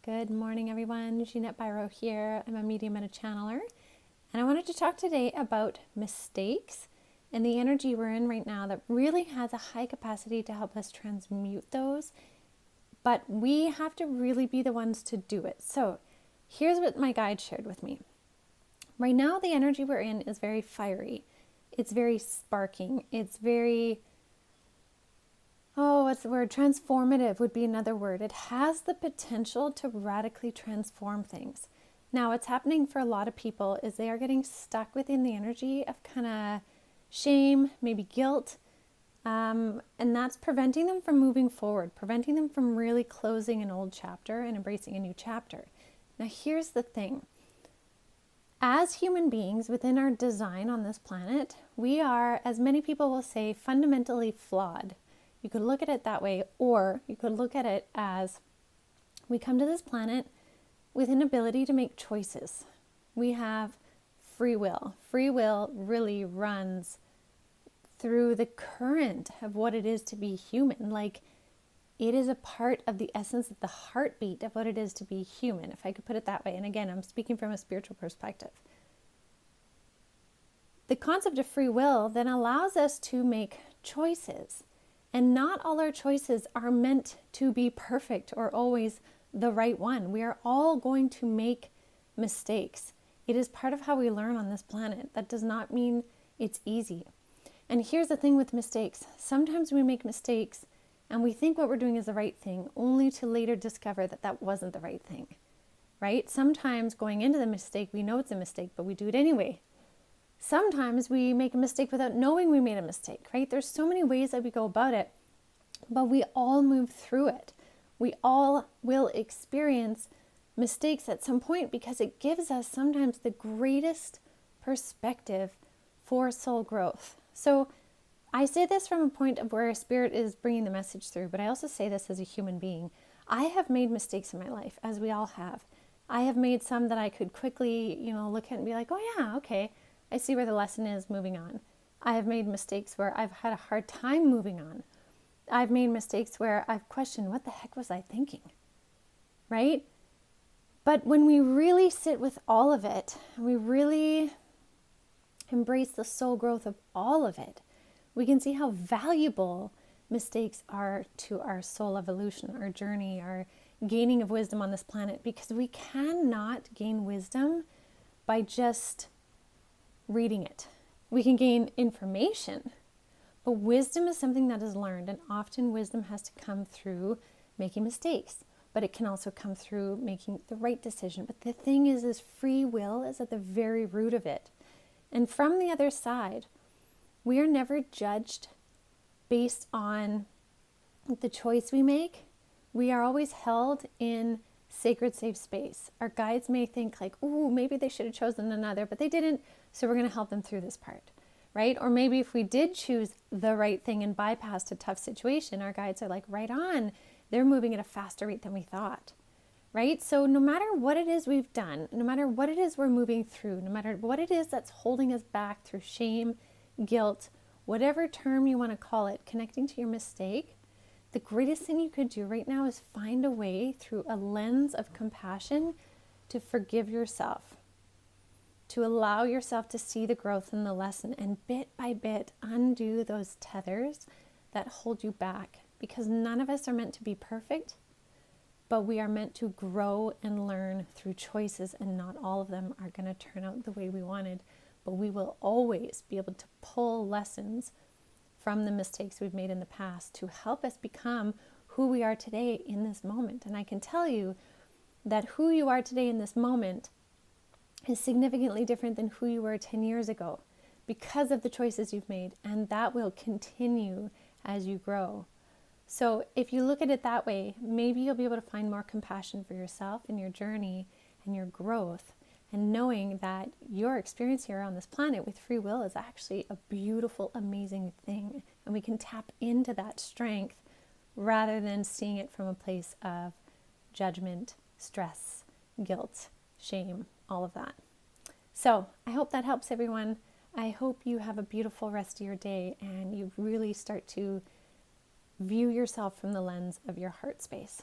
Good morning, everyone. Jeanette Byro here. I'm a medium and a channeler. And I wanted to talk today about mistakes and the energy we're in right now that really has a high capacity to help us transmute those. But we have to really be the ones to do it. So here's what my guide shared with me. Right now, the energy we're in is very fiery. It's very sparking. It's very... what's the word? Transformative would be another word. It has the potential to radically transform things. Now, what's happening for a lot of people is they are getting stuck within the energy of kind of shame, maybe guilt, and that's preventing them from moving forward, preventing them from really closing an old chapter and embracing a new chapter. Now, here's the thing. As human beings within our design on this planet, we are, as many people will say, fundamentally flawed. You could look at it that way, or you could look at it as we come to this planet with an ability to make choices. We have free will. Free will really runs through the current of what it is to be human. Like, it is a part of the essence of the heartbeat of what it is to be human, if I could put it that way. And again, I'm speaking from a spiritual perspective. The concept of free will then allows us to make choices. And not all our choices are meant to be perfect or always the right one. We are all going to make mistakes. It is part of how we learn on this planet. That does not mean it's easy. And here's the thing with mistakes. Sometimes we make mistakes and we think what we're doing is the right thing, only to later discover that that wasn't the right thing, right? Sometimes going into the mistake, we know it's a mistake, but we do it anyway. Sometimes we make a mistake without knowing we made a mistake, right? There's so many ways that we go about it, but we all move through it. We all will experience mistakes at some point because it gives us sometimes the greatest perspective for soul growth. So I say this from a point of where spirit is bringing the message through, but I also say this as a human being. I have made mistakes in my life, as we all have. I have made some that I could quickly, look at and be like, oh yeah, okay. I see where the lesson is, moving on. I have made mistakes where I've had a hard time moving on. I've made mistakes where I've questioned, what the heck was I thinking? Right? But when we really sit with all of it, and we really embrace the soul growth of all of it, we can see how valuable mistakes are to our soul evolution, our journey, our gaining of wisdom on this planet, because we cannot gain wisdom by just reading it. We can gain information, but wisdom is something that is learned, and often wisdom has to come through making mistakes, but it can also come through making the right decision. But the thing is free will is at the very root of it. And from the other side, we are never judged based on the choice we make. We are always held in sacred safe space. Our guides may think like, ooh, maybe they should have chosen another, but they didn't, so we're going to help them through this part, right? Or maybe if we did choose the right thing and bypassed a tough situation, our guides are like, right on, they're moving at a faster rate than we thought, right? So no matter what it is we've done, no matter what it is we're moving through, no matter what it is that's holding us back through shame, guilt, whatever term you want to call it, connecting to your mistake, the greatest thing you could do right now is find a way through a lens of compassion to forgive yourself, to allow yourself to see the growth in the lesson, and bit by bit undo those tethers that hold you back, because none of us are meant to be perfect, but we are meant to grow and learn through choices, and not all of them are going to turn out the way we wanted, but we will always be able to pull lessons from the mistakes we've made in the past to help us become who we are today in this moment. And I can tell you that who you are today in this moment is significantly different than who you were 10 years ago because of the choices you've made, and that will continue as you grow. So if you look at it that way, maybe you'll be able to find more compassion for yourself and your journey and your growth, and knowing that your experience here on this planet with free will is actually a beautiful, amazing thing. And we can tap into that strength rather than seeing it from a place of judgment, stress, guilt, shame, all of that. So I hope that helps everyone. I hope you have a beautiful rest of your day and you really start to view yourself from the lens of your heart space.